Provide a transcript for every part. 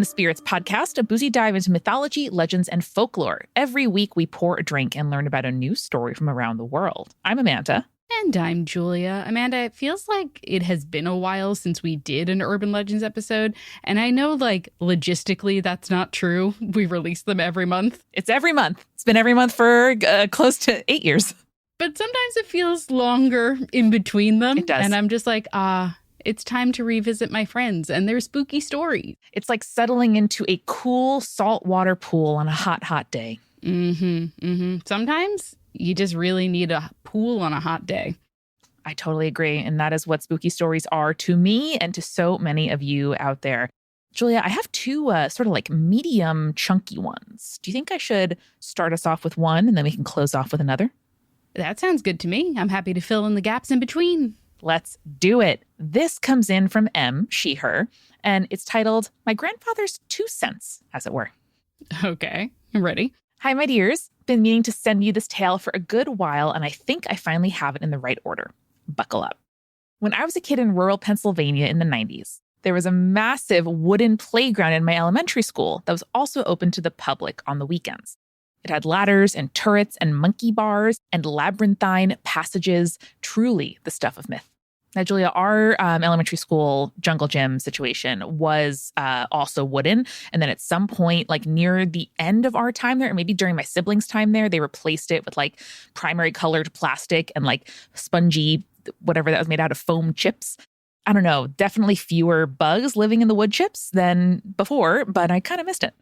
the Spirits Podcast, a boozy dive into mythology, legends, and folklore. Every week, we pour a drink and learn about a new story from around the world. I'm Amanda. And I'm Julia. Amanda, it feels like it has been a while since we did an Urban Legends episode. And I know, logistically, that's not true. We release them every month. It's every month. It's been every month for close to 8 years. But sometimes it feels longer in between them. It does. And I'm just like, it's time to revisit my friends and their spooky stories. It's like settling into a cool saltwater pool on a hot, hot day. Sometimes you just really need a pool on a hot day. I totally agree. And that is what spooky stories are to me and to so many of you out there. Julia, I have two medium chunky ones. Do you think I should start us off with one and then we can close off with another? That sounds good to me. I'm happy to fill in the gaps in between. Let's do it. This comes in from M, she, her, and it's titled My Grandfather's 2 Cents, as it were. Okay, I'm ready. Hi, my dears. Been meaning to send you this tale for a good while, and I think I finally have it in the right order. Buckle up. When I was a kid in rural Pennsylvania in the 90s, there was a massive wooden playground in my elementary school that was also open to the public on the weekends. It had ladders and turrets and monkey bars and labyrinthine passages, truly the stuff of myth. Now, Julia, our elementary school jungle gym situation was also wooden. And then at some point, near the end of our time there, or maybe during my siblings' time there, they replaced it with primary colored plastic and spongy, whatever that was made out of, foam chips. I don't know, definitely fewer bugs living in the wood chips than before, but I kind of missed it.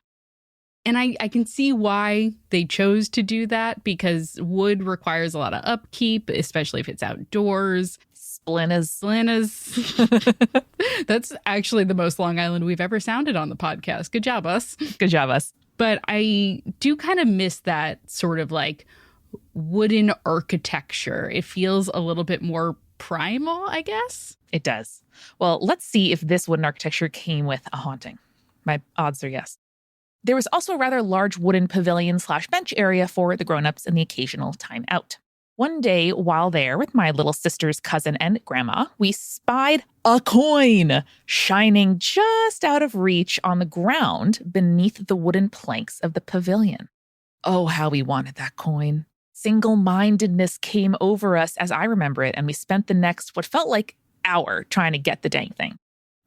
And I can see why they chose to do that, because wood requires a lot of upkeep, especially if it's outdoors. Splinnas. That's actually the most Long Island we've ever sounded on the podcast. Good job, us. Good job, us. But I do kind of miss that sort of wooden architecture. It feels a little bit more primal, I guess. It does. Well, let's see if this wooden architecture came with a haunting. My odds are yes. There was also a rather large wooden pavilion/bench area for the grown-ups and the occasional time out. One day, while there with my little sister's cousin and grandma, we spied a coin shining just out of reach on the ground beneath the wooden planks of the pavilion. Oh, how we wanted that coin. Single-mindedness came over us as I remember it, and we spent the next, what felt like, hour trying to get the dang thing.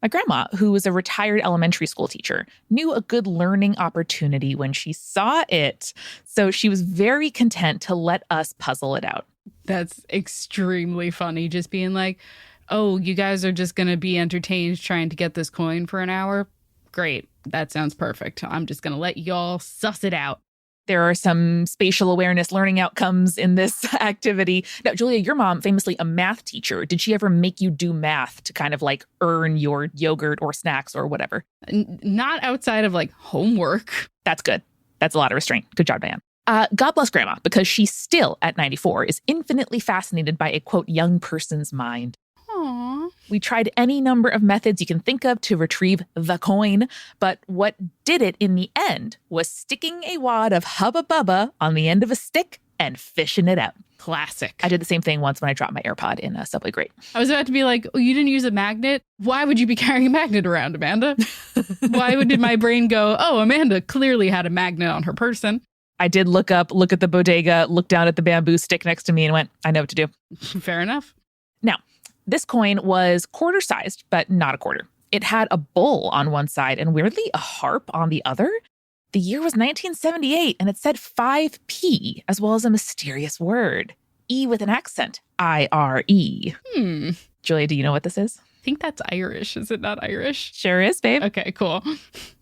My grandma, who was a retired elementary school teacher, knew a good learning opportunity when she saw it. So she was very content to let us puzzle it out. That's extremely funny. Just being like, oh, you guys are just going to be entertained trying to get this coin for an hour? Great. That sounds perfect. I'm just going to let y'all suss it out. There are some spatial awareness learning outcomes in this activity. Now, Julia, your mom, famously a math teacher, did she ever make you do math to kind of earn your yogurt or snacks or whatever? Not outside of homework. That's good. That's a lot of restraint. Good job, Diane. God bless Grandma, because she still, at 94, is infinitely fascinated by a, quote, young person's mind. Aww. We tried any number of methods you can think of to retrieve the coin, but what did it in the end was sticking a wad of Hubba Bubba on the end of a stick and fishing it out. Classic. I did the same thing once when I dropped my AirPod in a subway grate. I was about to be like, oh, you didn't use a magnet? Why would you be carrying a magnet around, Amanda? Why did my brain go, oh, Amanda clearly had a magnet on her person? I did look at the bodega, look down at the bamboo stick next to me and went, I know what to do. Fair enough. Now, this coin was quarter-sized, but not a quarter. It had a bull on one side and weirdly a harp on the other. The year was 1978, and it said 5P, as well as a mysterious word. E with an accent. I-R-E. Julia, do you know what this is? I think that's Irish. Is it not Irish? Sure is, babe. Okay, cool.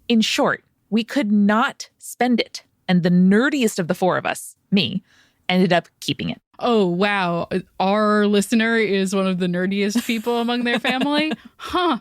In short, we could not spend it. And the nerdiest of the four of us, me, ended up keeping it. Oh, wow. Our listener is one of the nerdiest people among their family? Huh.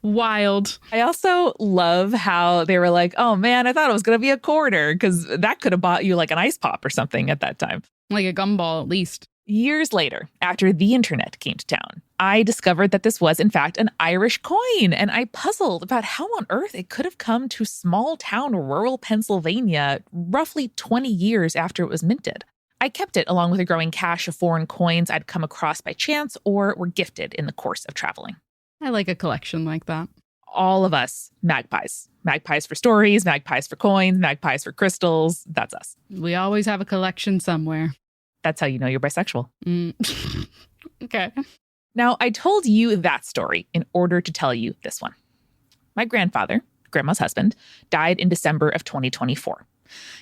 Wild. I also love how they were like, oh man, I thought it was going to be a quarter, because that could have bought you an ice pop or something at that time. Like a gumball, at least. Years later, after the internet came to town, I discovered that this was, in fact, an Irish coin, and I puzzled about how on earth it could have come to small-town rural Pennsylvania roughly 20 years after it was minted. I kept it along with a growing cache of foreign coins I'd come across by chance or were gifted in the course of traveling. I like a collection like that. All of us, magpies. Magpies for stories, magpies for coins, magpies for crystals. That's us. We always have a collection somewhere. That's how you know you're bisexual. Okay. Now, I told you that story in order to tell you this one. My grandfather, Grandma's husband, died in December of 2024.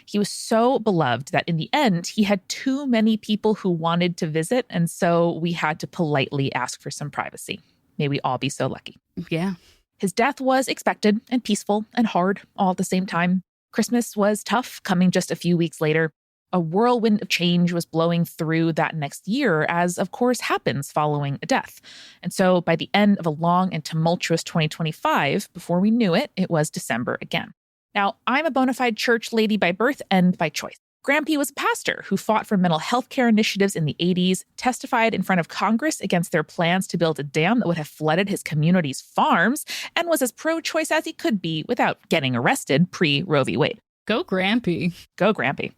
He was so beloved that in the end, he had too many people who wanted to visit, and so we had to politely ask for some privacy. May we all be so lucky. Yeah. His death was expected and peaceful and hard all at the same time. Christmas was tough, coming just a few weeks later. A whirlwind of change was blowing through that next year, as of course happens following a death. And so by the end of a long and tumultuous 2025, before we knew it, it was December again. Now, I'm a bona fide church lady by birth and by choice. Grampy was a pastor who fought for mental health care initiatives in the 80s, testified in front of Congress against their plans to build a dam that would have flooded his community's farms, and was as pro-choice as he could be without getting arrested pre-Roe v. Wade. Go Grampy. Go Grampy.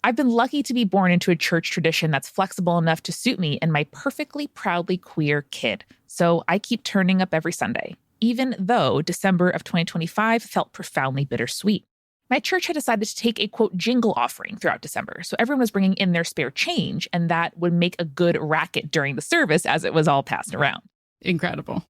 I've been lucky to be born into a church tradition that's flexible enough to suit me and my perfectly proudly queer kid. So I keep turning up every Sunday, even though December of 2025 felt profoundly bittersweet. My church had decided to take a, quote, jingle offering throughout December. So everyone was bringing in their spare change, and that would make a good racket during the service as it was all passed around. Incredible.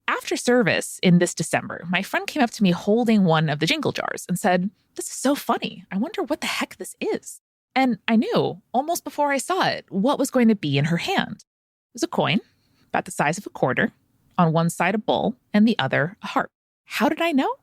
After service in this December, my friend came up to me holding one of the jingle jars and said, "This is so funny. I wonder what the heck this is." And I knew, almost before I saw it, what was going to be in her hand. It was a coin, about the size of a quarter, on one side a bull and the other a harp. How did I know?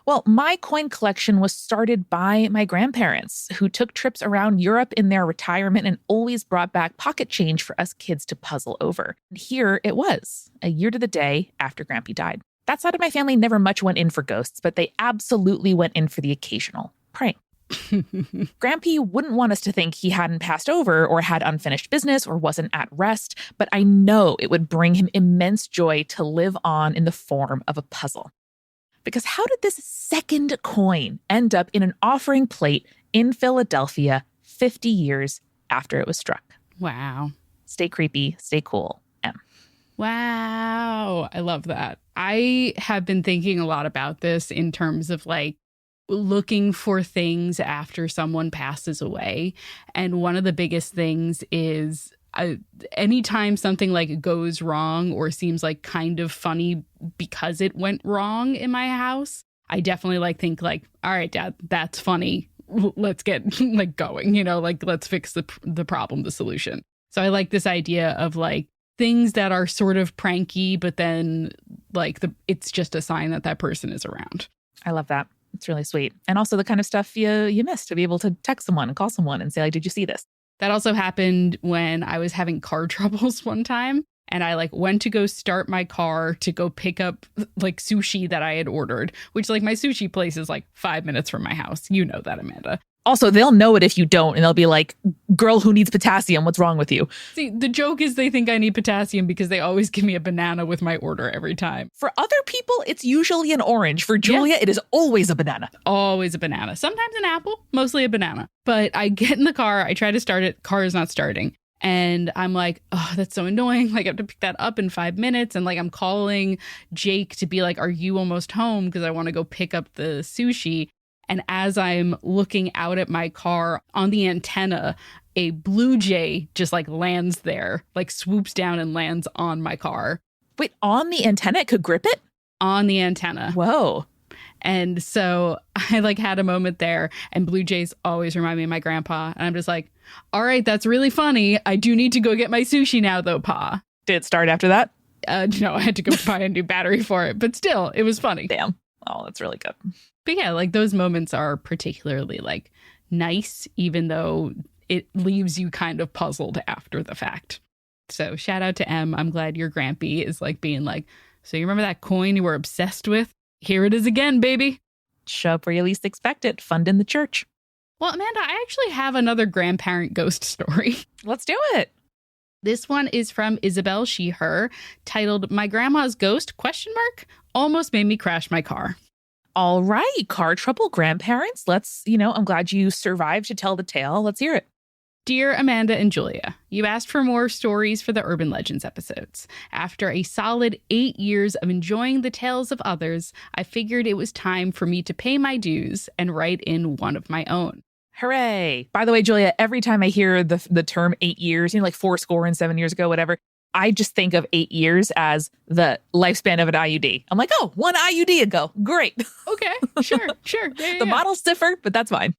Well, my coin collection was started by my grandparents, who took trips around Europe in their retirement and always brought back pocket change for us kids to puzzle over. And here it was, a year to the day after Grampy died. That side of my family never much went in for ghosts, but they absolutely went in for the occasional prank. Grampy wouldn't want us to think he hadn't passed over or had unfinished business or wasn't at rest, but I know it would bring him immense joy to live on in the form of a puzzle. Because how did this second coin end up in an offering plate in Philadelphia 50 years after it was struck? Wow. Stay creepy, stay cool, M. Wow. I love that. I have been thinking a lot about this in terms of like looking for things after someone passes away. And one of the biggest things is anytime something like goes wrong or seems like kind of funny because it went wrong in my house, I definitely think all right, Dad, that's funny. Let's get like going, like let's fix the problem, the solution. So I like this idea of like things that are sort of pranky, but then like it's just a sign that that person is around. I love that. It's really sweet. And also the kind of stuff you miss, to be able to text someone and call someone and say, like, did you see this? That also happened when I was having car troubles one time. And I went to go start my car to go pick up sushi that I had ordered, which my sushi place is 5 minutes from my house. You know that, Amanda. Also, they'll know it if you don't, and they'll be like, "Girl who needs potassium, what's wrong with you?" See, the joke is they think I need potassium because they always give me a banana with my order every time. For other people, it's usually an orange. For Julia, It is always a banana. Always a banana. Sometimes an apple, mostly a banana. But I get in the car, I try to start it, car is not starting. And I'm like, oh, that's so annoying. I have to pick that up in 5 minutes. And I'm calling Jake to be like, are you almost home? Because I want to go pick up the sushi. And as I'm looking out at my car on the antenna, a blue jay just lands there, swoops down and lands on my car. Wait, on the antenna? It could grip it? On the antenna. Whoa. And so I had a moment there, and blue jays always remind me of my grandpa. And I'm just like, all right, that's really funny. I do need to go get my sushi now, though, Pa. Did it start after that? No, I had to go buy a new battery for it. But still, it was funny. Damn. Oh, that's really good. But yeah, those moments are particularly nice, even though it leaves you kind of puzzled after the fact. So shout out to M. I'm glad your Grampy is being so you remember that coin you were obsessed with? Here it is again, baby. Show up where you least expect it. Fund in the church. Well, Amanda, I actually have another grandparent ghost story. Let's do it. This one is from Isabel, she, her, titled My Grandma's Ghost, ? Almost made me crash my car. All right. Car trouble, grandparents. Let's, I'm glad you survived to tell the tale. Let's hear it. Dear Amanda and Julia, you asked for more stories for the Urban Legends episodes. After a solid 8 years of enjoying the tales of others, I figured it was time for me to pay my dues and write in one of my own. Hooray. By the way, Julia, every time I hear the term 8 years, like 7 years ago, whatever, I just think of 8 years as the lifespan of an IUD. I'm like, oh, one IUD ago. Great. Okay, sure. The model's differ, but that's fine.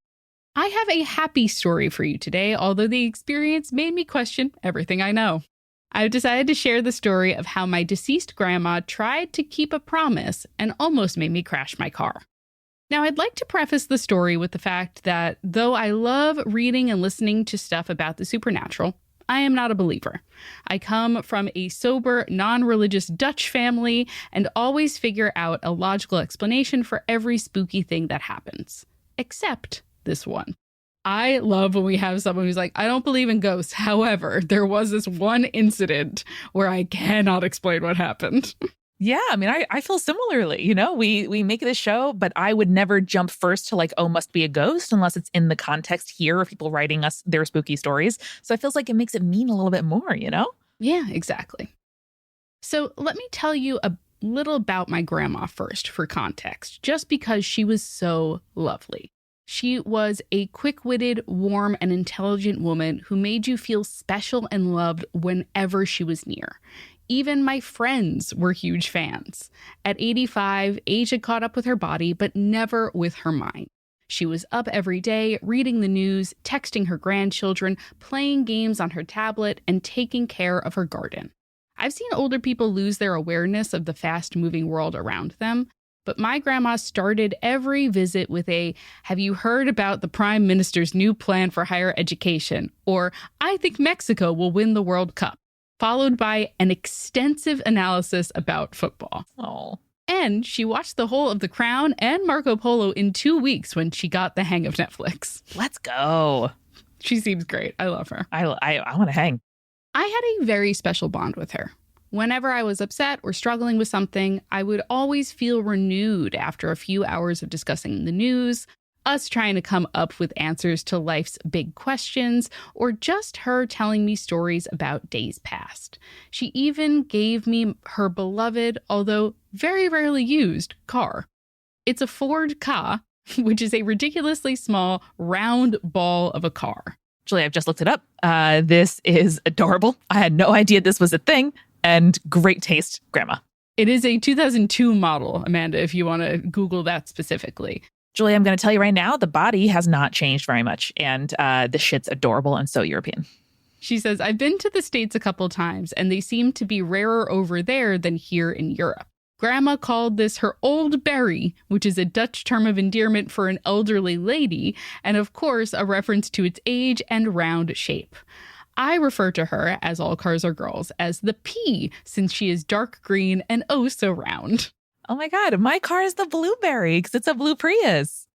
I have a happy story for you today, although the experience made me question everything I know. I've decided to share the story of how my deceased grandma tried to keep a promise and almost made me crash my car. Now, I'd like to preface the story with the fact that though I love reading and listening to stuff about the supernatural, I am not a believer. I come from a sober, non-religious Dutch family and always figure out a logical explanation for every spooky thing that happens. Except this one. I love when we have someone who's like, I don't believe in ghosts. However, there was this one incident where I cannot explain what happened. Yeah, I mean, I feel similarly. We make this show, but I would never jump first to like, oh, must be a ghost unless it's in the context here of people writing us their spooky stories. So it feels like it makes it mean a little bit more, Yeah, exactly. So let me tell you a little about my grandma first for context, just because she was so lovely. She was a quick-witted, warm, and intelligent woman who made you feel special and loved whenever she was near. Even my friends were huge fans. At 85, age had caught up with her body, but never with her mind. She was up every day, reading the news, texting her grandchildren, playing games on her tablet, and taking care of her garden. I've seen older people lose their awareness of the fast-moving world around them, but my grandma started every visit with a, have you heard about the Prime Minister's new plan for higher education? Or, I think Mexico will win the World Cup, followed by an extensive analysis about football. Oh. And she watched the whole of The Crown and Marco Polo in 2 weeks when she got the hang of Netflix. Let's go. She seems great. I love her. I want to hang. I had a very special bond with her. Whenever I was upset or struggling with something, I would always feel renewed after a few hours of discussing the news, us trying to come up with answers to life's big questions, or just her telling me stories about days past. She even gave me her beloved, although very rarely used, car. It's a Ford Ka, which is a ridiculously small, round ball of a car. Julie, I've just looked it up. This is adorable. I had no idea this was a thing. And great taste, Grandma. It is a 2002 model, Amanda, if you want to Google that specifically. Julie, I'm going to tell you right now, the body has not changed very much. And the shit's adorable and so European. She says, I've been to the States a couple times, and they seem to be rarer over there than here in Europe. Grandma called this her old berry, which is a Dutch term of endearment for an elderly lady, and of course, a reference to its age and round shape. I refer to her, as all cars are girls, as the P, since she is dark green and oh so round. Oh my God, my car is the blueberry because it's a blue Prius.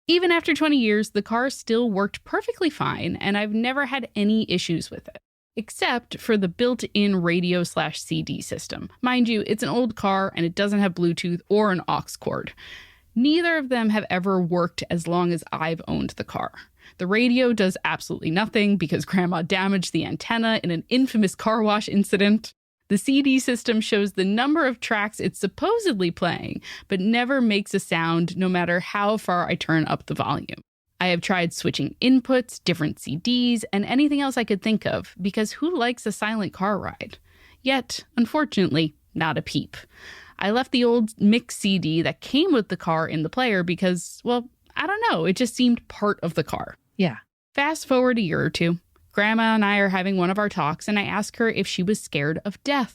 Even after 20 years, the car still worked perfectly fine, and I've never had any issues with it. Except for the built-in radio/CD system. Mind you, it's an old car and it doesn't have Bluetooth or an aux cord. Neither of them have ever worked as long as I've owned the car. The radio does absolutely nothing because Grandma damaged the antenna in an infamous car wash incident. The CD system shows the number of tracks it's supposedly playing, but never makes a sound no matter how far I turn up the volume. I have tried switching inputs, different CDs, and anything else I could think of, because who likes a silent car ride? Yet, unfortunately, not a peep. I left the old mix CD that came with the car in the player because, well, I don't know, it just seemed part of the car. Yeah. Fast forward a year or two. Grandma and I are having one of our talks, and I ask her if she was scared of death.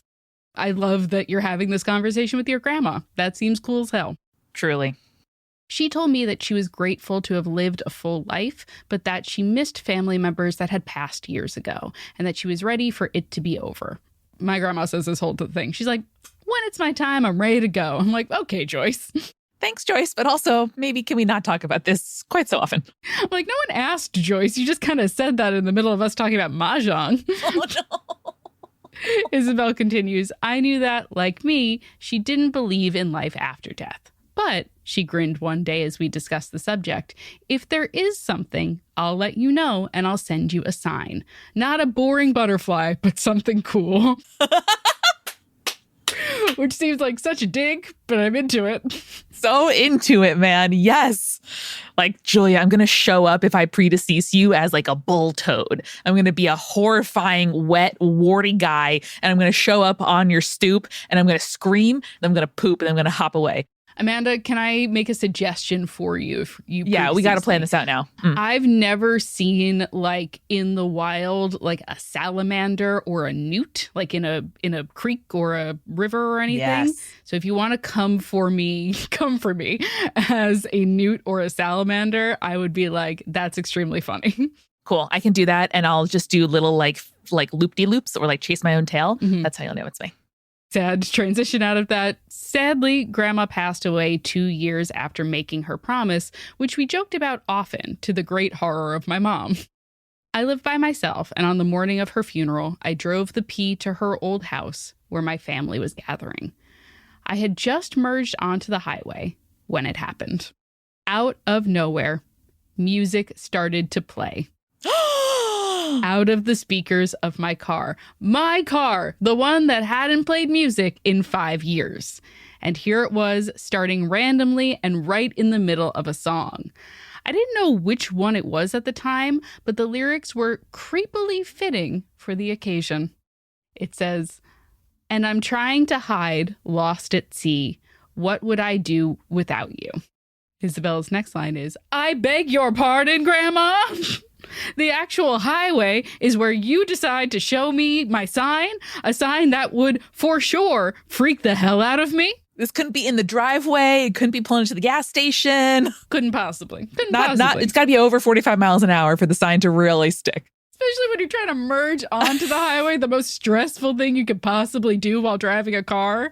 I love that you're having this conversation with your grandma. That seems cool as hell. Truly. She told me that she was grateful to have lived a full life, but that she missed family members that had passed years ago, and that she was ready for it to be over. My grandma says this whole thing. She's like, when it's my time, I'm ready to go. I'm like, okay, Joyce. Thanks, Joyce, but also maybe can we not talk about this quite so often? I'm like, no one asked, Joyce. You just kind of said that in the middle of us talking about mahjong. Oh, no. Isabel continues, I knew that, like me, she didn't believe in life after death. But She grinned one day as we discussed the subject. If there is something, I'll let you know and I'll send you a sign. Not a boring butterfly, but something cool. Which seems like such a dig, but I'm into it. So into it, man. Yes. Like, Julia, I'm going to show up if I predecease you as like a bull toad. I'm going to be a horrifying, wet, warty guy. And I'm going to show up on your stoop and I'm going to scream. And I'm going to poop and I'm going to hop away. Amanda, can I make a suggestion for you? If you Yeah, we got to plan this out now. I've never seen, like, in the wild, like a salamander or a newt, like in a creek or a river or anything. Yes. So if you want to come for me as a newt or a salamander, I would be like, that's extremely funny. Cool. I can do that. And I'll just do little like loop-de-loops or like chase my own tail. That's how you'll know it's me. Sad transition out of that. Sadly, Grandma passed away 2 years after making her promise, which we joked about often, to the great horror of my mom. I lived by myself, and on the morning of her funeral, I drove the P to her old house where my family was gathering. I had just merged onto the highway when it happened. Out of nowhere, music started to play. Out of the speakers of my car. My car, the one that hadn't played music in 5 years. And here it was, starting randomly and right in the middle of a song. I didn't know which one it was at the time, but the lyrics were creepily fitting for the occasion. It says, "And I'm trying to hide, lost at sea. What would I do without you?" Isabel's next line is, "I beg your pardon, Grandma." The actual highway is where you decide to show me my sign, a sign that would, for sure, freak the hell out of me. This couldn't be in the driveway. It couldn't be pulling into the gas station. Couldn't possibly. It's got to be over 45 miles an hour for the sign to really stick. Especially when you're trying to merge onto the highway, the most stressful thing you could possibly do while driving a car.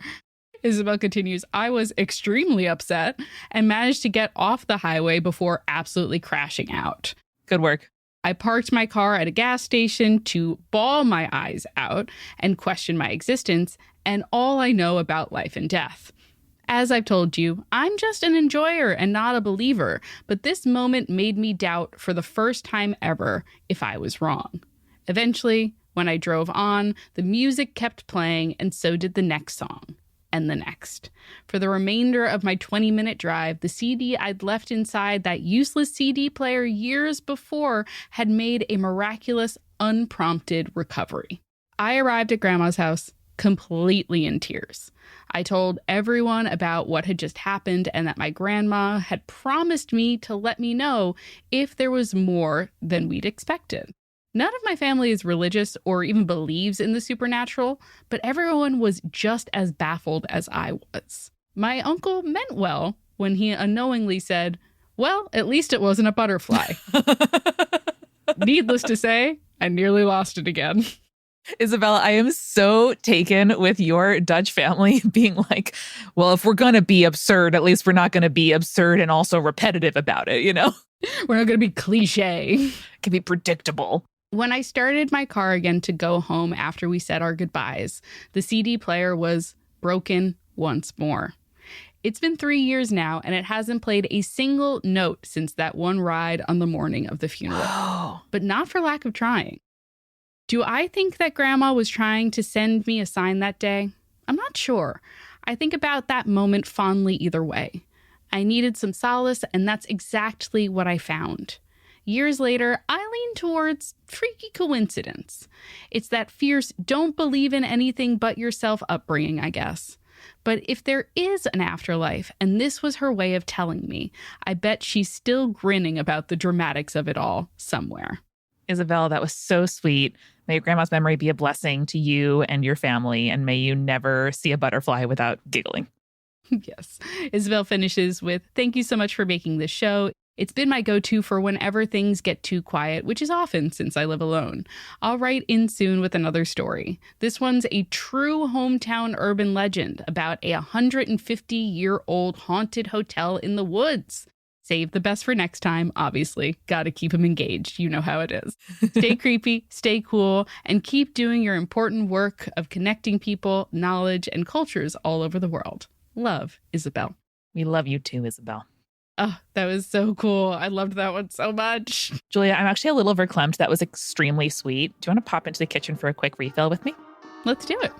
Isabel continues, "I was extremely upset and managed to get off the highway before absolutely crashing out. Good work. I parked my car at a gas station to bawl my eyes out and question my existence and all I know about life and death. As I've told you, I'm just an enjoyer and not a believer, but this moment made me doubt for the first time ever if I was wrong. Eventually, when I drove on, the music kept playing and so did the next song. And the next. For the remainder of my 20-minute drive, the CD I'd left inside that useless CD player years before had made a miraculous, unprompted recovery. I arrived at Grandma's house completely in tears. I told everyone about what had just happened and that my grandma had promised me to let me know if there was more than we'd expected. None of my family is religious or even believes in the supernatural, but everyone was just as baffled as I was. My uncle meant well when he unknowingly said, "Well, at least it wasn't a butterfly." Needless to say, I nearly lost it again. Isabella, I am so taken with your Dutch family being like, well, if we're going to be absurd, at least we're not going to be absurd and also repetitive about it, you know? We're not going to be cliche. It can be predictable. When I started my car again to go home after we said our goodbyes, the CD player was broken once more. It's been 3 years now, and it hasn't played a single note since that one ride on the morning of the funeral. But not for lack of trying. Do I think that Grandma was trying to send me a sign that day? I'm not sure. I think about that moment fondly either way. I needed some solace, and that's exactly what I found. Years later, I lean towards freaky coincidence. It's that fierce, don't believe in anything but yourself upbringing, I guess. But if there is an afterlife, and this was her way of telling me, I bet she's still grinning about the dramatics of it all somewhere. Isabel, that was so sweet. May your grandma's memory be a blessing to you and your family, and may you never see a butterfly without giggling. Yes. Isabel finishes with, "Thank you so much for making this show. It's been my go-to for whenever things get too quiet, which is often since I live alone. I'll write in soon with another story. This one's a true hometown urban legend about a 150-year-old haunted hotel in the woods. Save the best for next time, obviously. Gotta keep them engaged. You know how it is. Stay creepy, stay cool, and keep doing your important work of connecting people, knowledge, and cultures all over the world. Love, Isabel." We love you too, Isabel. Oh, that was so cool. I loved that one so much. Julia, I'm actually a little verklempt. That was extremely sweet. Do you want to pop into the kitchen for a quick refill with me? Let's do it.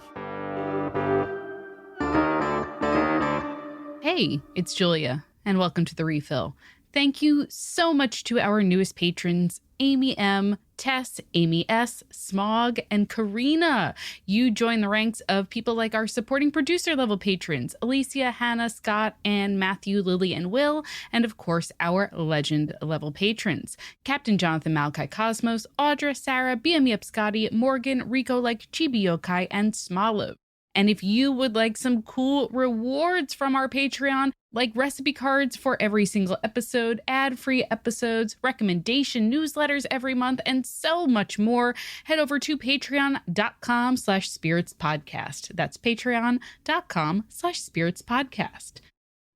Hey, it's Julia, and welcome to The Refill. Thank you so much to our newest patrons, Amy M., Tess, Amy S., Smog, and Karina. You join the ranks of people like our supporting producer level patrons, Alicia, Hannah, Scott, Anne, Matthew, Lily, and Will, and of course, our legend level patrons, Captain Jonathan Malachi Cosmos, Audra, Sarah, BME Scotty, Morgan, Rico like Chibi Yokai, and Smoliv. And if you would like some cool rewards from our Patreon, like recipe cards for every single episode, ad-free episodes, recommendation newsletters every month, and so much more, head over to patreon.com/spiritspodcast. That's patreon.com/spiritspodcast.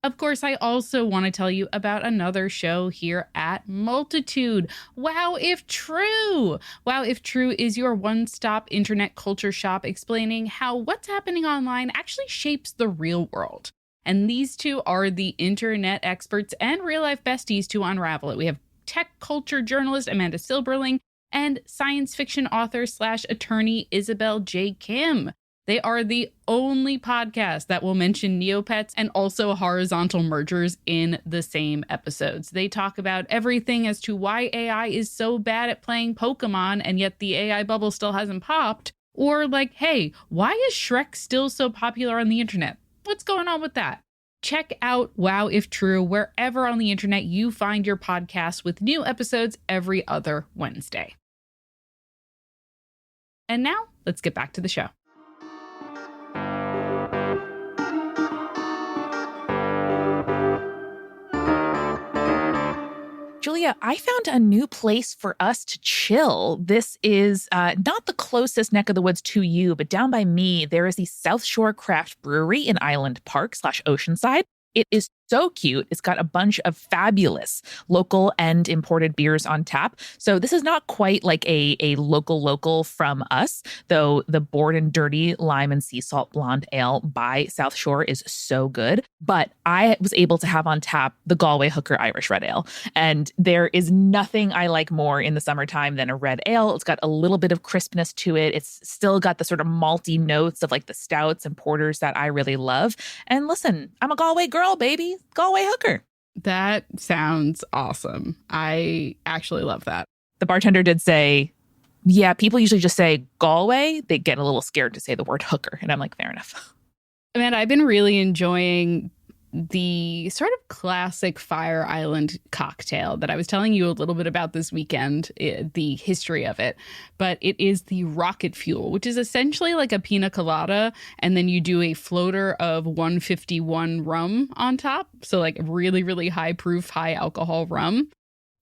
Of course, I also want to tell you about another show here at Multitude, Wow If True. Wow If True is your one-stop internet culture shop explaining how what's happening online actually shapes the real world. And these two are the internet experts and real-life besties to unravel it. We have tech culture journalist Amanda Silberling and science fiction author/attorney Isabel J. Kim. They are the only podcast that will mention Neopets and also horizontal mergers in the same episodes. They talk about everything as to why AI is so bad at playing Pokemon and yet the AI bubble still hasn't popped. Or like, hey, why is Shrek still so popular on the internet? What's going on with that? Check out Wow If True wherever on the internet you find your podcasts with new episodes every other Wednesday. And now, let's get back to the show. Julia, I found a new place for us to chill. This is not the closest neck of the woods to you, but down by me, there is the South Shore Craft Brewery in Island Park/Oceanside. It is so cute. It's got a bunch of fabulous local and imported beers on tap. So this is not quite like a local from us, though the Bored and Dirty Lime and Sea Salt Blonde Ale by South Shore is so good. But I was able to have on tap the Galway Hooker Irish Red Ale. And there is nothing I like more in the summertime than a red ale. It's got a little bit of crispness to it. It's still got the sort of malty notes of like the stouts and porters that I really love. And listen, I'm a Galway girl, baby. Galway Hooker. That sounds awesome. I actually love that. The bartender did say, yeah, people usually just say Galway. They get a little scared to say the word hooker. And I'm like, fair enough. Amanda, I've been really enjoying the sort of classic Fire Island cocktail that I was telling you a little bit about this weekend, the history of it. But it is the Rocket Fuel, which is essentially like a pina colada. And then you do a floater of 151 rum on top. So like really, really high proof, high alcohol rum.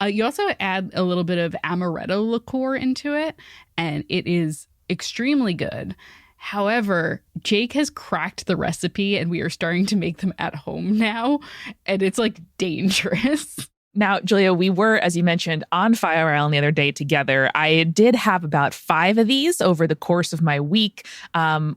You also add a little bit of amaretto liqueur into it. And it is extremely good. However, Jake has cracked the recipe and we are starting to make them at home now. And it's like dangerous. Now, Julia, we were, as you mentioned, on Fire Island the other day together. I did have about 5 of these over the course of my week,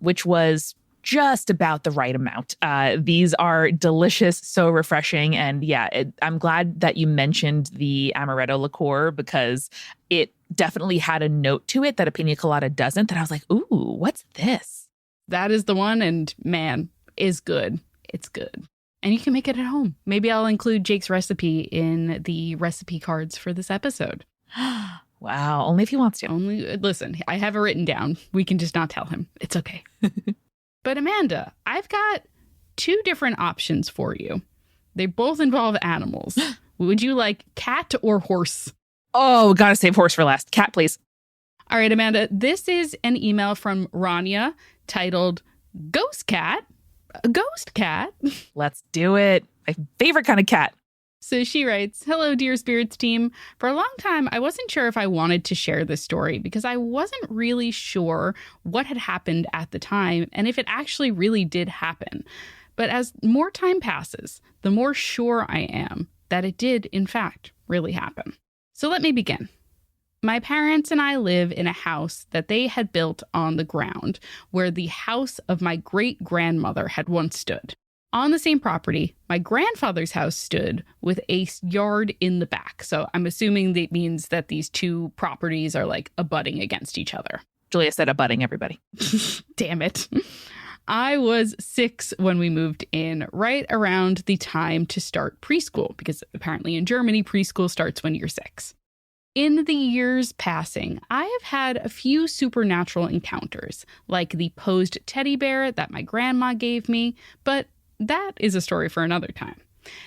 which was just about the right amount. These are delicious, so refreshing. And yeah, I'm glad that you mentioned the amaretto liqueur because it definitely had a note to it that a pina colada doesn't. That I was like, ooh, what's this? That is the one. And man, is good. It's good. And you can make it at home. Maybe I'll include Jake's recipe in the recipe cards for this episode. Wow. Only if he wants to. Listen, I have it written down. We can just not tell him. It's okay. But Amanda, I've got 2 different options for you. They both involve animals. Would you like cat or horse? Oh, gotta save horse for last. Cat, please. All right, Amanda, this is an email from Rania titled Ghost Cat. Ghost Cat. Let's do it. My favorite kind of cat. So she writes, "Hello, dear spirits team. For a long time, I wasn't sure if I wanted to share this story because I wasn't really sure what had happened at the time and if it actually really did happen. But as more time passes, the more sure I am that it did, in fact, really happen. So let me begin. My parents and I live in a house that they had built on the ground where the house of my great-grandmother had once stood. On the same property, my grandfather's house stood with a yard in the back. So I'm assuming that means that these two properties are like abutting against each other. Julia said abutting, everybody. Damn it. I was 6 when we moved in, right around the time to start preschool, because apparently in Germany, preschool starts when you're 6. In the years passing, I have had a few supernatural encounters, like the posed teddy bear that my grandma gave me, but that is a story for another time.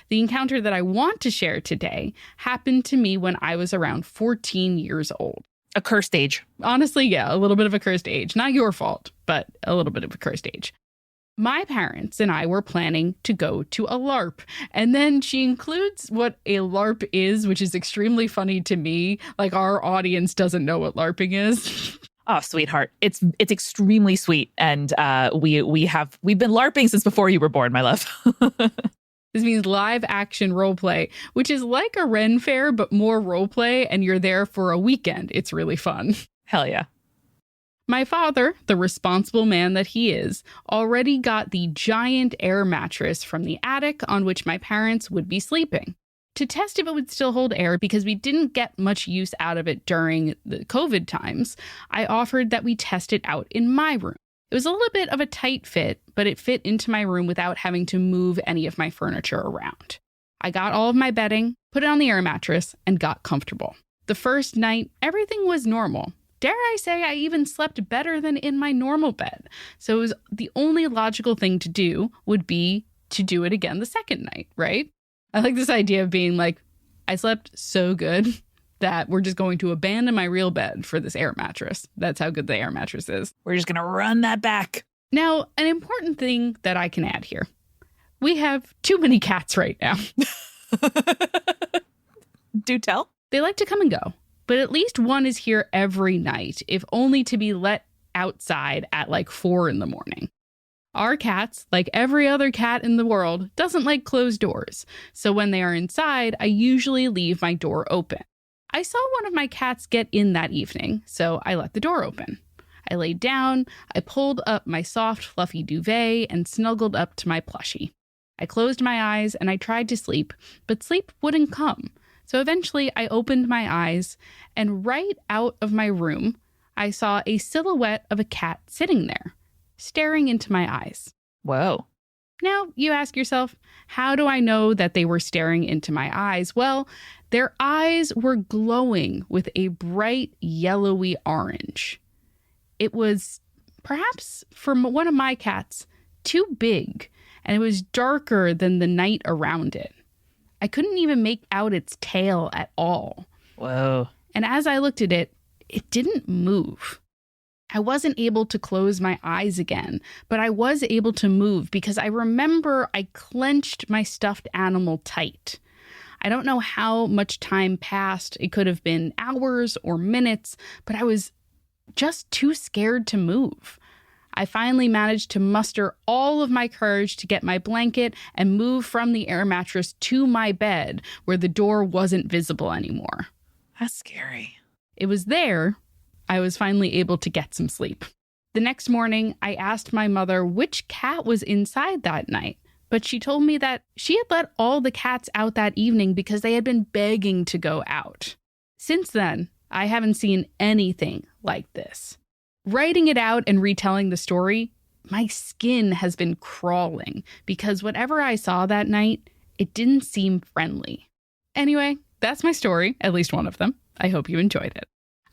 The encounter that I want to share today happened to me when I was around 14 years old. A cursed age. Honestly, yeah, a little bit of a cursed age. Not your fault, but a little bit of a cursed age. My parents and I were planning to go to a LARP. And then she includes what a LARP is, which is extremely funny to me. Like, our audience doesn't know what LARPing is. Oh, sweetheart. It's extremely sweet. And we've been LARPing since before you were born, my love. This means live action role play, which is like a Ren Fair, but more role play, and you're there for a weekend. It's really fun. Hell yeah. My father, the responsible man that he is, already got the giant air mattress from the attic on which my parents would be sleeping. To test if it would still hold air, because we didn't get much use out of it during the COVID times, I offered that we test it out in my room. It was a little bit of a tight fit, but it fit into my room without having to move any of my furniture around. I got all of my bedding, put it on the air mattress, and got comfortable. The first night, everything was normal. Dare I say I even slept better than in my normal bed. So it was the only logical thing to do would be to do it again the second night, right? I like this idea of being like, I slept so good that we're just going to abandon my real bed for this air mattress. That's how good the air mattress is. We're just going to run that back. Now, an important thing that I can add here. We have too many cats right now. Do tell. They like to come and go, but at least one is here every night, if only to be let outside at like 4 a.m. Our cats, like every other cat in the world, doesn't like closed doors. So when they are inside, I usually leave my door open. I saw one of my cats get in that evening, so I let the door open. I laid down, I pulled up my soft, fluffy duvet, and snuggled up to my plushie. I closed my eyes and I tried to sleep, but sleep wouldn't come. So eventually I opened my eyes, and right out of my room, I saw a silhouette of a cat sitting there, staring into my eyes. Whoa. Now, you ask yourself, how do I know that they were staring into my eyes? Well, their eyes were glowing with a bright yellowy orange. It was, perhaps for one of my cats, too big, and it was darker than the night around it. I couldn't even make out its tail at all. Whoa. And as I looked at it, it didn't move. I wasn't able to close my eyes again, but I was able to move because I remember I clenched my stuffed animal tight. I don't know how much time passed. It could have been hours or minutes, but I was just too scared to move. I finally managed to muster all of my courage to get my blanket and move from the air mattress to my bed where the door wasn't visible anymore. That's scary. It was there I was finally able to get some sleep. The next morning, I asked my mother which cat was inside that night, but she told me that she had let all the cats out that evening because they had been begging to go out. Since then, I haven't seen anything like this. Writing it out and retelling the story, my skin has been crawling because whatever I saw that night, it didn't seem friendly. Anyway, that's my story, at least one of them. I hope you enjoyed it.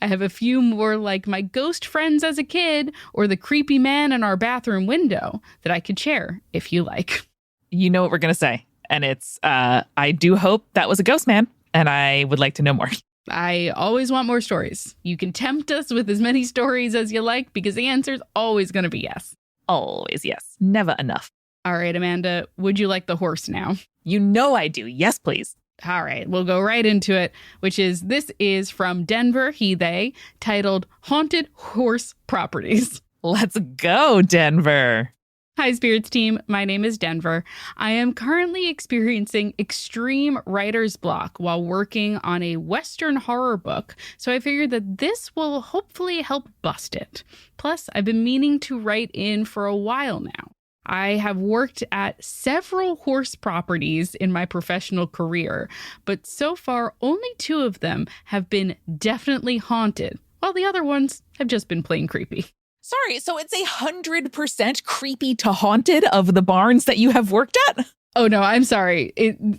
I have a few more like my ghost friends as a kid or the creepy man in our bathroom window that I could share if you like. You know what we're going to say. And it's, I do hope that was a ghost man, and I would like to know more. I always want more stories. You can tempt us with as many stories as you like because the answer is always going to be yes. Always yes. Never enough. All right, Amanda, would you like the horse now? You know I do. Yes, please. All right, we'll go right into it, this is from Denver, he, they, titled Haunted Horse Properties. Let's go, Denver. Hi, Spirits team. My name is Denver. I am currently experiencing extreme writer's block while working on a Western horror book, so I figured that this will hopefully help bust it. Plus, I've been meaning to write in for a while now. I have worked at several horse properties in my professional career, but so far only 2 of them have been definitely haunted, while the other ones have just been plain creepy. Sorry, so it's 100% creepy to haunted of the barns that you have worked at? Oh, no, I'm sorry.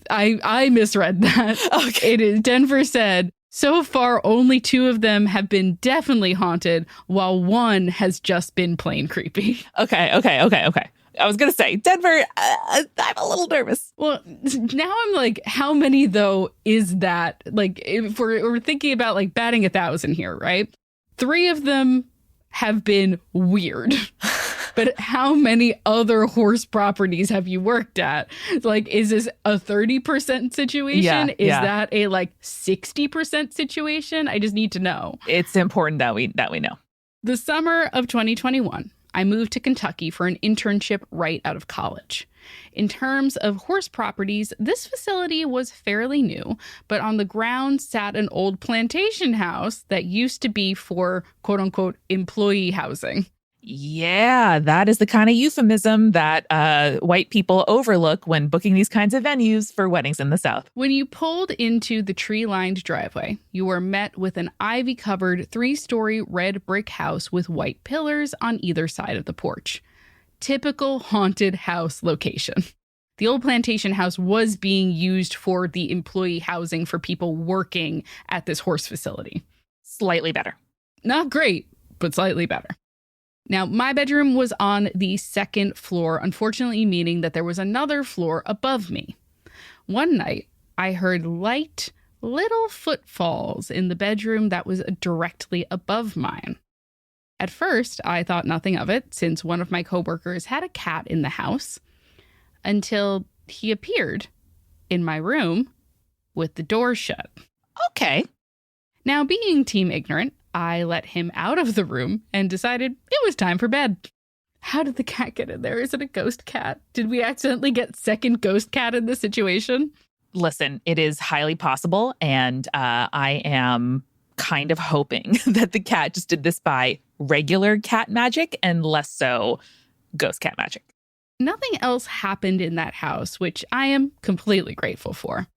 I misread that. Okay. It is, Denver said, so far only 2 of them have been definitely haunted, while 1 has just been plain creepy. Okay. I was going to say, Denver, I'm a little nervous. Well, now I'm like, how many, though, is that? Like, if we're thinking about, like, batting 1,000 here, right? 3 of them have been weird. But how many other horse properties have you worked at? Like, is this a 30% situation? Yeah, is that a, like, 60% situation? I just need to know. It's important that we know. The summer of 2021, I moved to Kentucky for an internship right out of college. In terms of horse properties, this facility was fairly new, but on the ground sat an old plantation house that used to be for quote-unquote employee housing. Yeah, that is the kind of euphemism that white people overlook when booking these kinds of venues for weddings in the South. When you pulled into the tree-lined driveway, you were met with an ivy-covered 3-story red brick house with white pillars on either side of the porch. Typical haunted house location. The old plantation house was being used for the employee housing for people working at this horse facility. Slightly better. Not great, but slightly better. Now, my bedroom was on the 2nd floor, unfortunately meaning that there was another floor above me. One night, I heard light, little footfalls in the bedroom that was directly above mine. At first, I thought nothing of it, since one of my coworkers had a cat in the house, until he appeared in my room with the door shut. Okay. Now, being team ignorant, I let him out of the room and decided it was time for bed. How did the cat get in there? Is it a ghost cat? Did we accidentally get second ghost cat in this situation? Listen, it is highly possible, and I am kind of hoping that the cat just did this by regular cat magic and less so ghost cat magic. Nothing else happened in that house, which I am completely grateful for.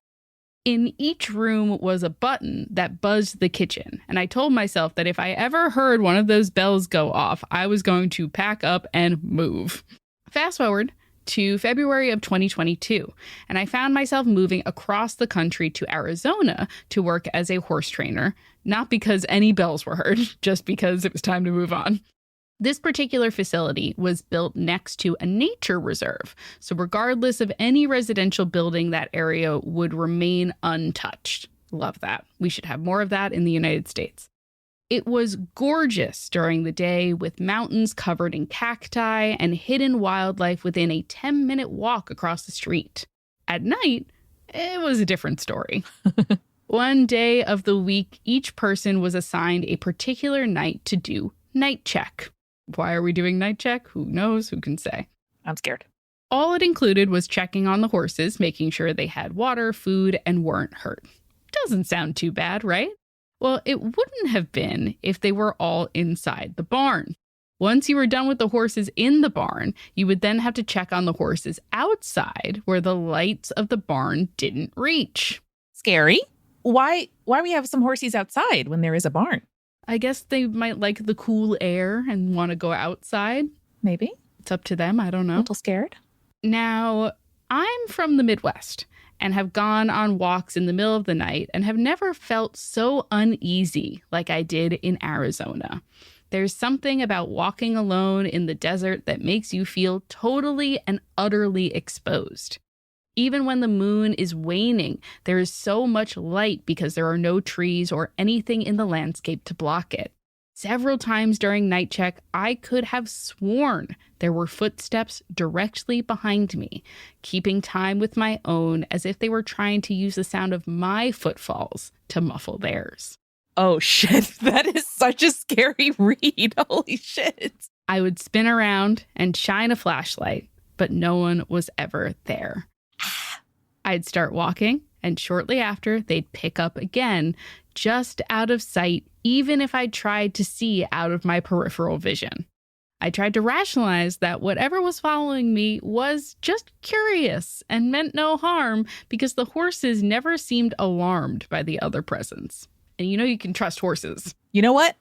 In each room was a button that buzzed the kitchen, and I told myself that if I ever heard one of those bells go off, I was going to pack up and move. Fast forward to February of 2022, and I found myself moving across the country to Arizona to work as a horse trainer, not because any bells were heard, just because it was time to move on. This particular facility was built next to a nature reserve, so regardless of any residential building, that area would remain untouched. Love that. We should have more of that in the United States. It was gorgeous during the day, with mountains covered in cacti and hidden wildlife within a 10-minute walk across the street. At night, it was a different story. One day of the week, each person was assigned a particular night to do night check. Why are we doing night check? Who knows? Who can say? I'm scared. All it included was checking on the horses, making sure they had water, food, and weren't hurt. Doesn't sound too bad, right? Well, it wouldn't have been if they were all inside the barn. Once you were done with the horses in the barn, you would then have to check on the horses outside where the lights of the barn didn't reach. Scary. Why we have some horsies outside when there is a barn? I guess they might like the cool air and want to go outside. Maybe. It's up to them. I don't know. A little scared. Now, I'm from the Midwest and have gone on walks in the middle of the night and have never felt so uneasy like I did in Arizona. There's something about walking alone in the desert that makes you feel totally and utterly exposed. Even when the moon is waning, there is so much light because there are no trees or anything in the landscape to block it. Several times during night check, I could have sworn there were footsteps directly behind me, keeping time with my own as if they were trying to use the sound of my footfalls to muffle theirs. Oh, shit. That is such a scary read. Holy shit. I would spin around and shine a flashlight, but no one was ever there. I'd start walking, and shortly after, they'd pick up again, just out of sight, even if I tried to see out of my peripheral vision. I tried to rationalize that whatever was following me was just curious and meant no harm because the horses never seemed alarmed by the other presence. And you can trust horses. You know what?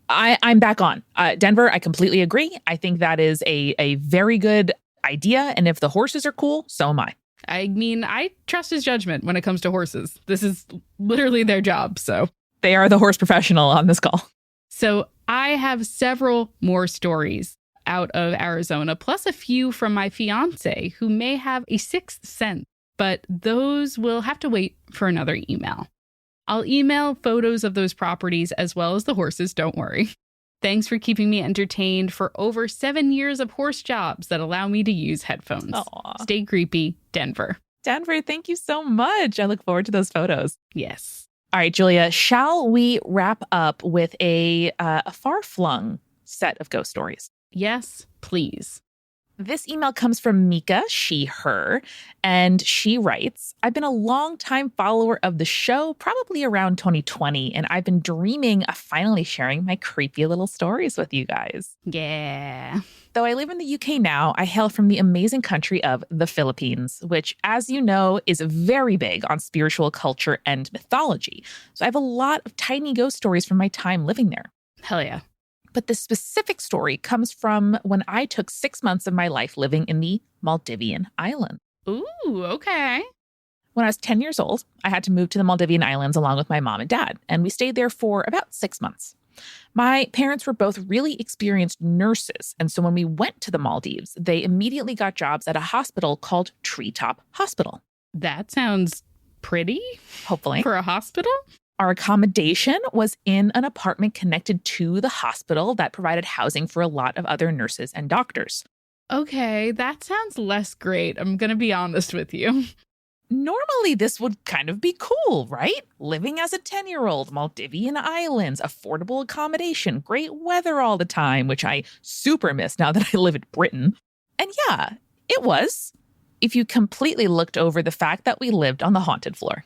I'm back on. Denver, I completely agree. I think that is a very good idea. And if the horses are cool, so am I. I mean, I trust his judgment when it comes to horses. This is literally their job, so. They are the horse professional on this call. So I have several more stories out of Arizona, plus a few from my fiance who may have a sixth sense, but those will have to wait for another email. I'll email photos of those properties as well as the horses, don't worry. Thanks for keeping me entertained for over 7 years of horse jobs that allow me to use headphones. Aww. Stay creepy, Denver. Denver, thank you so much. I look forward to those photos. Yes. All right, Julia, shall we wrap up with a far-flung set of ghost stories? Yes, please. This email comes from Mika, she, her, and she writes, I've been a long-time follower of the show, probably around 2020, and I've been dreaming of finally sharing my creepy little stories with you guys. Yeah. Though I live in the UK now, I hail from the amazing country of the Philippines, which, as you know, is very big on spiritual culture and mythology. So I have a lot of tiny ghost stories from my time living there. Hell yeah. But this specific story comes from when I took 6 months of my life living in the Maldivian islands. Ooh, okay. When I was 10 years old, I had to move to the Maldivian islands along with my mom and dad, and we stayed there for about 6 months. My parents were both really experienced nurses, and so when we went to the Maldives, they immediately got jobs at a hospital called Treetop Hospital. That sounds pretty. Hopefully. For a hospital? Our accommodation was in an apartment connected to the hospital that provided housing for a lot of other nurses and doctors. Okay, that sounds less great. I'm going to be honest with you. Normally, this would kind of be cool, right? Living as a 10-year-old, Maldivian islands, affordable accommodation, great weather all the time, which I super miss now that I live in Britain. And yeah, it was, if you completely looked over the fact that we lived on the haunted floor.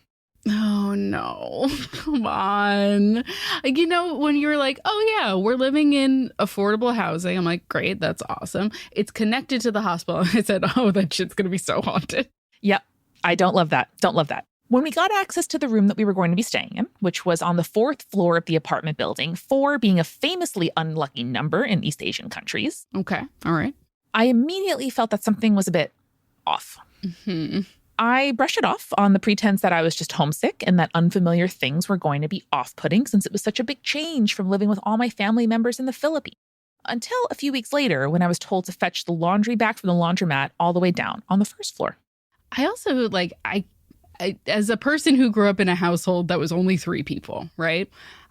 Oh, no. Come on. When you're like, oh, yeah, we're living in affordable housing. I'm like, great, that's awesome. It's connected to the hospital. I said, oh, that shit's going to be so haunted. Yep. I don't love that. Don't love that. When we got access to the room that we were going to be staying in, which was on the 4th floor of the apartment building, 4 being a famously unlucky number in East Asian countries. Okay. All right. I immediately felt that something was a bit off. Mm-hmm. I brushed it off on the pretense that I was just homesick and that unfamiliar things were going to be off-putting since it was such a big change from living with all my family members in the Philippines. Until a few weeks later when I was told to fetch the laundry back from the laundromat all the way down on the 1st floor. I also, I as a person who grew up in a household that was only 3 people, right?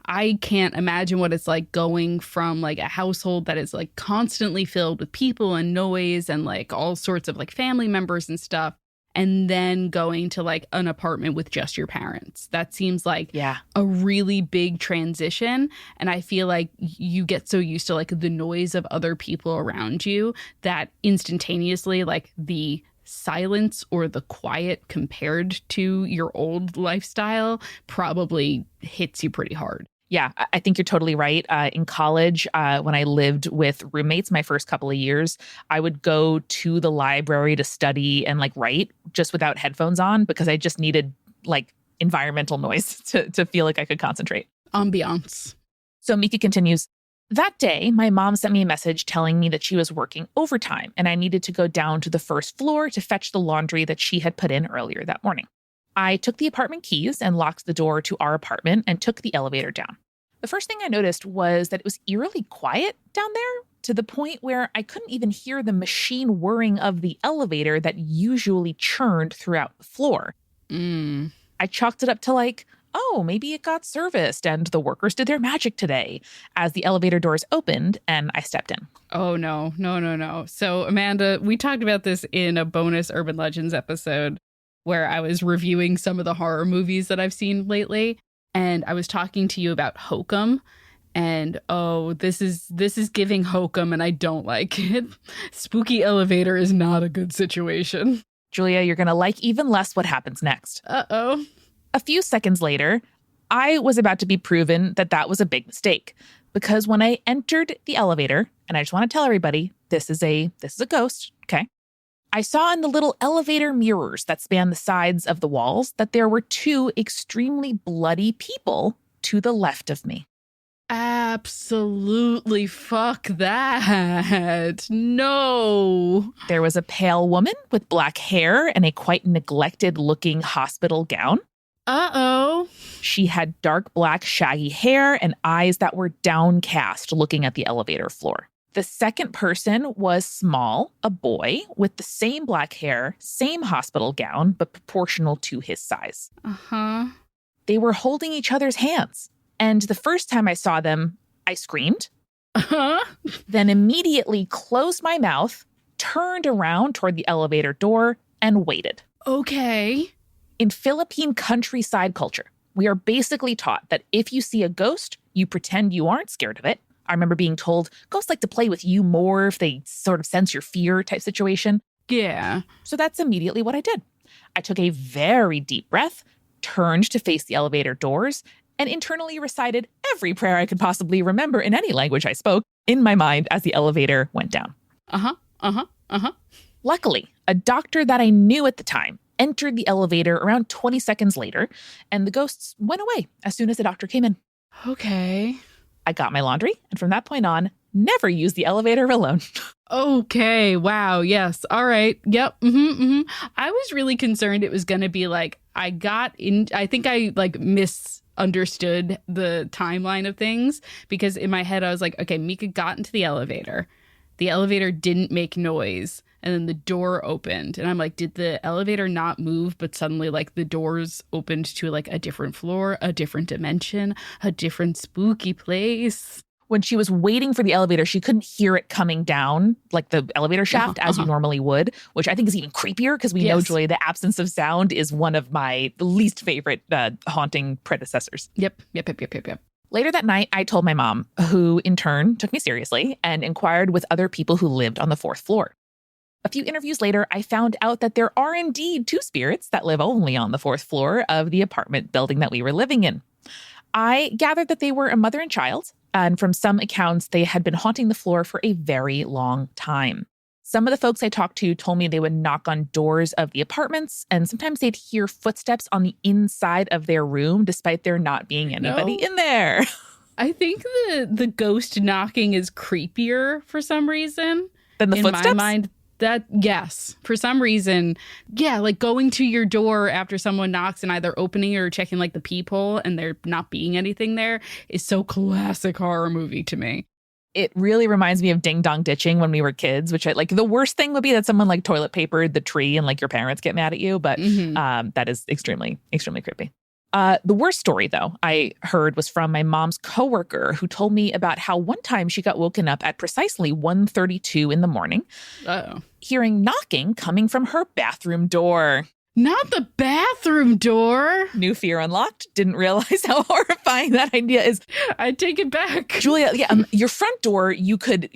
I can't imagine what it's like going from a household that is constantly filled with people and noise and all sorts of family members and stuff. And then going to an apartment with just your parents. That seems like a really big transition. And I feel like you get so used to the noise of other people around you that instantaneously the silence or the quiet compared to your old lifestyle probably hits you pretty hard. Yeah, I think you're totally right. In college, when I lived with roommates my first couple of years, I would go to the library to study and write just without headphones on because I just needed environmental noise to feel like I could concentrate. Ambiance. So Mika continues, that day, my mom sent me a message telling me that she was working overtime and I needed to go down to the 1st floor to fetch the laundry that she had put in earlier that morning. I took the apartment keys and locked the door to our apartment and took the elevator down. The first thing I noticed was that it was eerily quiet down there to the point where I couldn't even hear the machine whirring of the elevator that usually churned throughout the floor. I chalked it up to oh, maybe it got serviced and the workers did their magic today as the elevator doors opened and I stepped in. Oh, no. So, Amanda, we talked about this in a bonus Urban Legends episode where I was reviewing some of the horror movies that I've seen lately. And I was talking to you about Hokum. And this is giving Hokum and I don't like it. Spooky elevator is not a good situation. Julia, you're going to like even less what happens next. Uh-oh. A few seconds later, I was about to be proven that was a big mistake. because when I entered the elevator, and I just want to tell everybody, this is a ghost, okay? I saw in the little elevator mirrors that span the sides of the walls that there were two extremely bloody people to the left of me. Absolutely fuck that. No. There was a pale woman with black hair and a quite neglected-looking hospital gown. Uh-oh. She had dark black shaggy hair and eyes that were downcast looking at the elevator floor. The second person was small, a boy, with the same black hair, same hospital gown, but proportional to his size. Uh-huh. They were holding each other's hands. And the first time I saw them, I screamed, then immediately closed my mouth, turned around toward the elevator door, and waited. Okay. In Philippine countryside culture, we are basically taught that if you see a ghost, you pretend you aren't scared of it. I remember being told ghosts like to play with you more if they sort of sense your fear type situation. Yeah. So that's immediately what I did. I took a very deep breath, turned to face the elevator doors, and internally recited every prayer I could possibly remember in any language I spoke in my mind as the elevator went down. Luckily, a doctor that I knew at the time entered the elevator around 20 seconds later, and the ghosts went away as soon as the doctor came in. Okay. I got my laundry, and from that point on, never used the elevator alone. Okay. Wow. Yes. All right. Yep. I was really concerned it was going to be like, I think I misunderstood the timeline of things, because in my head I was like, okay, Mika got into the elevator. The elevator didn't make noise. And then the door opened. And I'm like, did the elevator not move? But suddenly, like, the doors opened to, like, a different floor, a different dimension, a different spooky place. When she was waiting for the elevator, she couldn't hear it coming down, like the elevator shaft, as you normally would, which I think is even creepier because we know, Julia, the absence of sound is one of my least favorite haunting predecessors. Yep. Later that night, I told my mom, who in turn took me seriously and inquired with other people who lived on the fourth floor. A few interviews later, I found out that there are indeed two spirits that live only on the fourth floor of the apartment building that we were living in. I gathered that they were a mother and child, and from some accounts, they had been haunting the floor for a very long time. Some of the folks I talked to told me they would knock on doors of the apartments, and sometimes they'd hear footsteps on the inside of their room, despite there not being anybody in there. I think the ghost knocking is creepier for some reason. Than the footsteps? In my mind, yes, for some reason, like going to your door after someone knocks and either opening or checking like the peephole and there not being anything there is so classic horror movie to me. It really reminds me of ding dong ditching when we were kids, which the worst thing would be that someone like toilet papered the tree and like your parents get mad at you. But that is extremely, extremely creepy. The worst story, though, I heard was from my mom's coworker, who told me about how one time she got woken up at precisely 1:32 in the morning, hearing knocking coming from her bathroom door. Not the bathroom door. New fear unlocked. Didn't realize how horrifying that idea is. I take it back. Julia, your front door, you could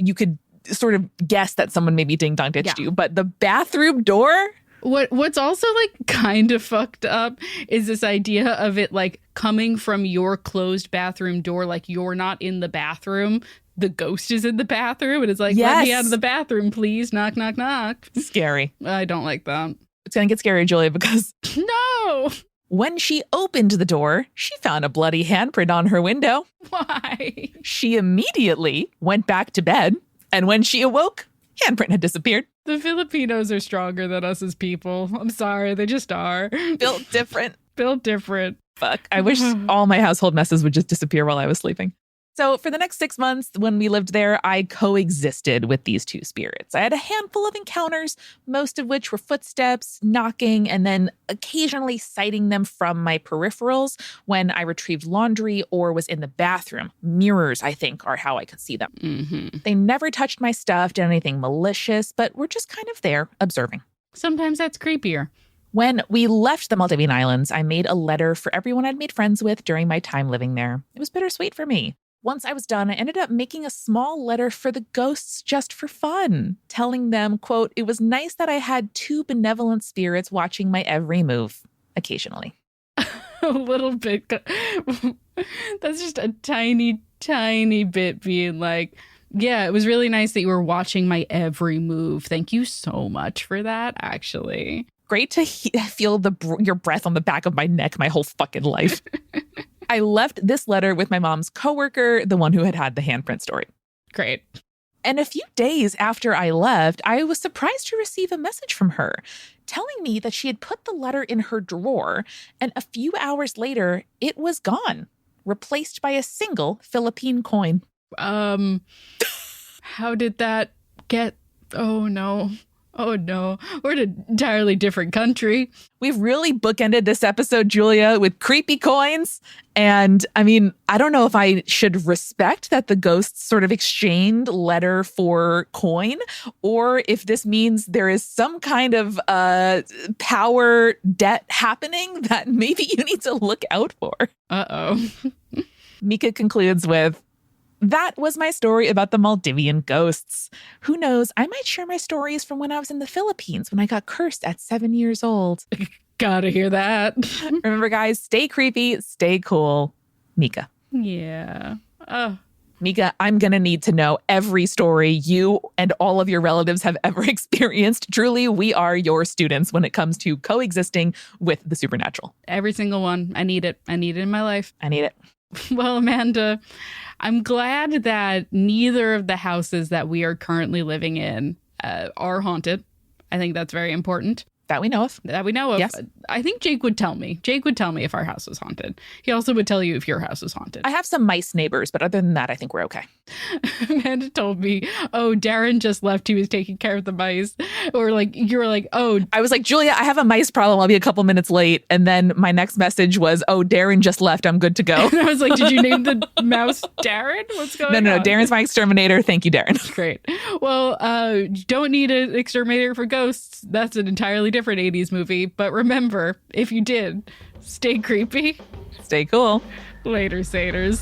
sort of guess that someone maybe ding dong ditched you, but the bathroom door? What's also like kind of fucked up is this idea of it like coming from your closed bathroom door, like you're not in the bathroom. The ghost is in the bathroom and it's like, let me out of the bathroom, please. Knock, knock, knock. Scary. I don't like that. It's going to get scary, Julia, because no. When she opened the door, she found a bloody handprint on her window. Why? She immediately went back to bed, and when she awoke, handprint had disappeared. The Filipinos are stronger than us as people. I'm sorry, they just are. Built different. Built different. Fuck. I wish all my household messes would just disappear while I was sleeping. So for the next 6 months when we lived there, I coexisted with these two spirits. I had a handful of encounters, most of which were footsteps, knocking, and then occasionally sighting them from my peripherals when I retrieved laundry or was in the bathroom. Mirrors, I think, are how I could see them. Mm-hmm. They never touched my stuff, did anything malicious, but were just kind of there observing. Sometimes that's creepier. When we left the Maldivian Islands, I made a letter for everyone I'd made friends with during my time living there. It was bittersweet for me. Once I was done, I ended up making a small letter for the ghosts just for fun, telling them, quote, it was nice that I had two benevolent spirits watching my every move, occasionally. A little bit. That's just a tiny tiny bit being like, yeah, it was really nice that you were watching my every move. Thank you so much for that, actually. Great to feel your breath on the back of my neck my whole fucking life. I left this letter with my mom's coworker, the one who had the handprint story. Great. And a few days after I left, I was surprised to receive a message from her telling me that she had put the letter in her drawer, and a few hours later, it was gone, replaced by a single Philippine coin. How did that get? Oh no. Oh no, we're in an entirely different country. We've really bookended this episode, Julia, with creepy coins. And I mean, I don't know if I should respect that the ghosts sort of exchanged letter for coin, or if this means there is some kind of power debt happening that maybe you need to look out for. Uh-oh. Mika concludes with, that was my story about the Maldivian ghosts. Who knows, I might share my stories from when I was in the Philippines when I got cursed at 7 years old. Gotta hear that. Remember, guys, stay creepy, stay cool. Mika. Yeah. Mika, I'm going to need to know every story you and all of your relatives have ever experienced. Truly, we are your students when it comes to coexisting with the supernatural. Every single one. I need it. I need it in my life. I need it. Well, Amanda, I'm glad that neither of the houses that we are currently living in are haunted. I think that's very important. That we know of. That we know of. Yes. I think Jake would tell me. Jake would tell me if our house was haunted. He also would tell you if your house was haunted. I have some mice neighbors, but other than that, I think we're okay. Amanda told me, oh, Darren just left. He was taking care of the mice. Or like, you were like, oh. I was like, Julia, I have a mice problem. I'll be a couple minutes late. And then my next message was, oh, Darren just left. I'm good to go. And I was like, did you name the mouse Darren? What's going on? No. Darren's my exterminator. Thank you, Darren. Great. Well, don't need an exterminator for ghosts. That's an entirely different 80s movie. But remember, if you did, stay creepy. Stay cool. Later, Saters.